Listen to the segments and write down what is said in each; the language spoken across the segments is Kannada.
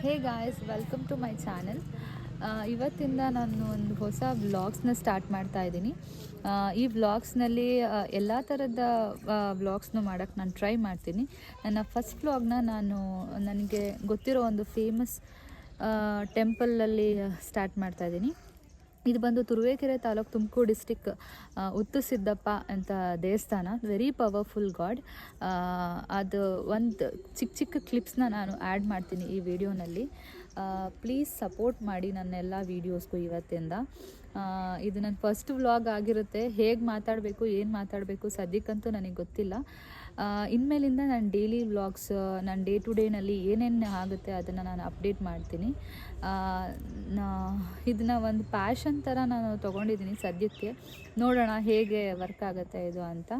Hey guys, welcome to my channel. ಇವತ್ತಿಂದ ನಾನು ಒಂದು ಹೊಸ ವ್ಲಾಗ್ಸ್ನ ಸ್ಟಾರ್ಟ್ ಮಾಡ್ತಾ ಇದ್ದೀನಿ. ಈ ವ್ಲಾಗ್ಸ್ನಲ್ಲಿ ಎಲ್ಲ ಥರದ ವ್ಲಾಗ್ಸ್ನು ಮಾಡೋಕ್ಕೆ ನಾನು ಟ್ರೈ ಮಾಡ್ತೀನಿ. ನನ್ನ ಫಸ್ಟ್ ವ್ಲಾಗ್ನ ನನಗೆ ಗೊತ್ತಿರೋ ಒಂದು ಫೇಮಸ್ ಟೆಂಪಲಲ್ಲಿ ಸ್ಟಾರ್ಟ್ ಮಾಡ್ತಾ ಇದ್ದೀನಿ. ಇದು ಬಂದು ತುರುವೇಕೆರೆ ತಾಲೂಕು, ತುಮಕೂರು ಡಿಸ್ಟಿಕ್, ಉತ್ತು ಸಿದ್ದಪ್ಪ ಅಂತ ದೇವಸ್ಥಾನ. Very powerful god. ಅದು ಒಂದು ಚಿಕ್ಕ ಕ್ಲಿಪ್ಸ್ನ ನಾನು ಆ್ಯಡ್ ಮಾಡ್ತೀನಿ ಈ ವಿಡಿಯೋನಲ್ಲಿ. ಪ್ಲೀಸ್ ಸಪೋರ್ಟ್ ಮಾಡಿ ನನ್ನೆಲ್ಲ ವೀಡಿಯೋಸ್ಗೂ ಇವತ್ತಿಂದ. ಇದು ನನ್ನ ಫಸ್ಟ್ ವ್ಲಾಗ್ ಆಗಿರುತ್ತೆ. ಹೇಗೆ ಮಾತಾಡಬೇಕು, ಏನು ಮಾತಾಡಬೇಕು ಸದ್ಯಕ್ಕಂತೂ ನನಗೆ ಗೊತ್ತಿಲ್ಲ. ಇನ್ಮೇಲಿಂದ ನಾನು ಡೈಲಿ ವ್ಲಾಗ್ಸ್, ನಾನು ಡೇ ಟು ಡೇನಲ್ಲಿ ಏನೇನು ಆಗುತ್ತೆ ಅದನ್ನು ನಾನು ಅಪ್ಡೇಟ್ ಮಾಡ್ತೀನಿ. ಇದನ್ನ ಒಂದು ಪ್ಯಾಷನ್ ಥರ ನಾನು ತೊಗೊಂಡಿದ್ದೀನಿ ಸದ್ಯಕ್ಕೆ. ನೋಡೋಣ ಹೇಗೆ ವರ್ಕ್ ಆಗುತ್ತೆ ಇದು ಅಂತ.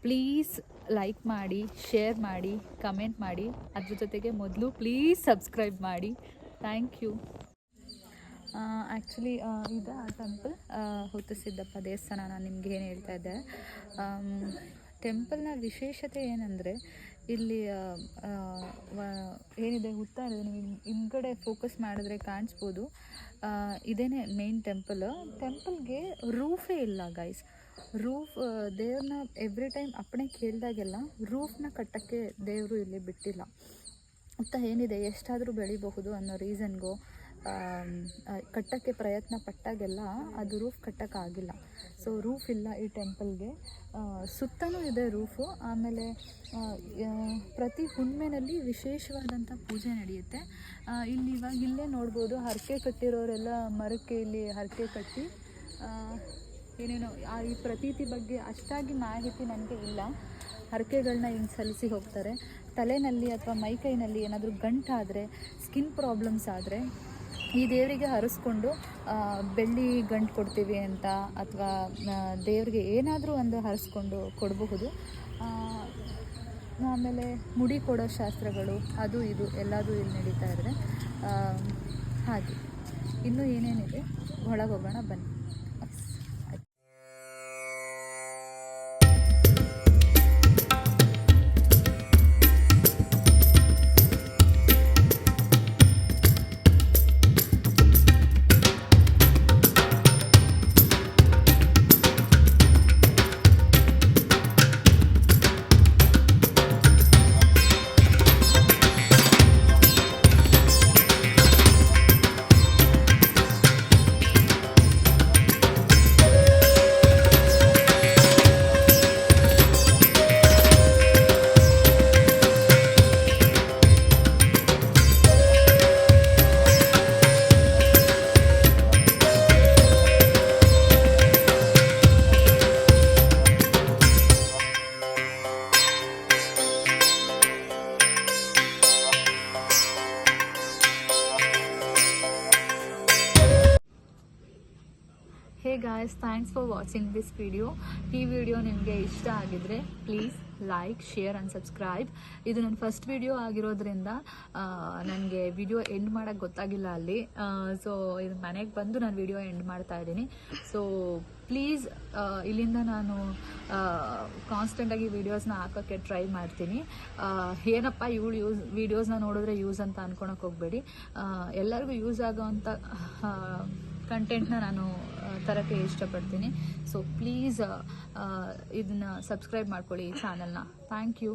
ಪ್ಲೀಸ್ ಲೈಕ್ ಮಾಡಿ, ಶೇರ್ ಮಾಡಿ, ಕಮೆಂಟ್ ಮಾಡಿ. ಅದ್ರ ಜೊತೆಗೆ ಮೊದಲು ಪ್ಲೀಸ್ ಸಬ್ಸ್ಕ್ರೈಬ್ ಮಾಡಿ. Thank you. ಆ್ಯಕ್ಚುಲಿ ಇದು ಆ ಟೆಂಪಲ್, ಹುತ್ತು ಸಿದ್ದಪ್ಪ ದೇವಸ್ಥಾನ. ನಾನು ನಿಮ್ಗೆ ಏನು ಹೇಳ್ತಾ ಇದ್ದೆ, ಟೆಂಪಲ್ನ ವಿಶೇಷತೆ ಏನಂದರೆ ಇಲ್ಲಿ ಏನಿದೆ ಹುತ್ತ ಇದೆ, ನೀವು ಹಿಂದ್ಗಡೆ ಫೋಕಸ್ ಮಾಡಿದ್ರೆ ಕಾಣಿಸ್ಬೋದು. ಇದೇನೇ ಮೇನ್ ಟೆಂಪಲ್ಗೆ ರೂಫೇ ಇಲ್ಲ ಗೈಸ್. ರೂಫ್ ದೇವ್ರನ್ನ ಎವ್ರಿ ಟೈಮ್ ಅಪ್ಪಣೆ ಕೇಳಿದಾಗೆಲ್ಲ ರೂಫ್ನ ಕಟ್ಟೋಕ್ಕೆ ದೇವರು ಇಲ್ಲಿ ಬಿಟ್ಟಿಲ್ಲ. ಹುತ್ತ ಏನಿದೆ ಎಷ್ಟಾದರೂ ಬೆಳಿಬಹುದು ಅನ್ನೋ ರೀಸನ್ಗೂ ಕಟ್ಟೋಕ್ಕೆ ಪ್ರಯತ್ನ ಪಟ್ಟಾಗೆಲ್ಲ ಅದು ರೂಫ್ ಕಟ್ಟೋಕ್ಕಾಗಿಲ್ಲ. ಸೊ ರೂಫ್ ಇಲ್ಲ ಈ ಟೆಂಪಲ್ಗೆ. ಸುತ್ತಲೂ ಇದೆ ರೂಫು. ಆಮೇಲೆ ಪ್ರತಿ ಹುಣ್ಣಿಮೆನಲ್ಲಿ ವಿಶೇಷವಾದಂಥ ಪೂಜೆ ನಡೆಯುತ್ತೆ. ಇಲ್ಲೇ ನೋಡ್ಬೋದು, ಹರಕೆ ಕಟ್ಟಿರೋರೆಲ್ಲ ಮರಕ್ಕೆ ಇಲ್ಲಿ ಹರಕೆ ಕಟ್ಟಿ ಏನೇನೋ ಈ ಪ್ರತೀತಿ ಬಗ್ಗೆ ಅಷ್ಟಾಗಿ ಮಾಹಿತಿ ನನಗೆ ಇಲ್ಲ. ಹರಕೆಗಳನ್ನ ಹಿಂಗೆ ಸಲ್ಲಿಸಿ ಹೋಗ್ತಾರೆ. ತಲೆಯಲ್ಲಿ ಅಥವಾ ಮೈಕೈನಲ್ಲಿ ಏನಾದರೂ ಗಂಟಾದರೆ, ಸ್ಕಿನ್ ಪ್ರಾಬ್ಲಮ್ಸ್ ಆದರೆ ಈ ದೇವರಿಗೆ ಹರಿಸ್ಕೊಂಡು ಬೆಳ್ಳಿ ಗಂಟು ಕೊಡ್ತೀವಿ ಅಂತ, ಅಥವಾ ದೇವರಿಗೆ ಏನಾದರೂ ಒಂದು ಹರಿಸ್ಕೊಂಡು ಕೊಡಬಹುದು. ಆಮೇಲೆ ಮುಡಿ ಕೊಡೋ ಶಾಸ್ತ್ರಗಳು, ಅದು ಇದು ಎಲ್ಲದೂ ಇಲ್ಲಿ ನಡೀತಾ ಇದ್ದಾರೆ. ಹಾಗೆ ಇನ್ನೂ ಏನೇನಿದೆ ಒಳಗೋಗೋಣ ಬನ್ನಿ. Hey guys, thanks for watching this video. ಈ ವಿಡಿಯೋ ನಿಮಗೆ ಇಷ್ಟ ಆಗಿದ್ರೆ please like, share and subscribe. ಇದು ನನ್ನ ಫಸ್ಟ್ ವಿಡಿಯೋ ಆಗಿರೋದ್ರಿಂದ ನನಗೆ ವಿಡಿಯೋ ಎಂಡ್ ಮಾಡೋಕ್ಕೆ ಗೊತ್ತಾಗಿಲ್ಲ ಅಲ್ಲಿ. ಸೊ ಇದು ಮನೆಗೆ ಬಂದು ನಾನು ವಿಡಿಯೋ ಎಂಡ್ ಮಾಡ್ತಾ ಇದ್ದೀನಿ. ಸೊ ಪ್ಲೀಸ್ ಇಲ್ಲಿಂದ ನಾನು ಕಾನ್ಸ್ಟೆಂಟಾಗಿ ವೀಡಿಯೋಸ್ನ ಹಾಕೋಕ್ಕೆ ಟ್ರೈ ಮಾಡ್ತೀನಿ. ಏನಪ್ಪ ಇವಳು ವೀಡಿಯೋಸ್ನ ನೋಡಿದ್ರೆ ಯೂಸ್ ಅಂತ ಅಂದ್ಕೊಳಕ್ಕೆ ಹೋಗಬೇಡಿ. ಎಲ್ಲರಿಗೂ ಯೂಸ್ ಆಗೋವಂಥ ಕಂಟೆಂಟ್ನ ನಾನು ತರೋಕ್ಕೆ ಇಷ್ಟಪಡ್ತೀನಿ. ಸೊ ಪ್ಲೀಸ್ ಇದನ್ನು ಸಬ್ಸ್ಕ್ರೈಬ್ ಮಾಡ್ಕೊಳ್ಳಿ ಈ ಚಾನಲ್ನ. Thank you.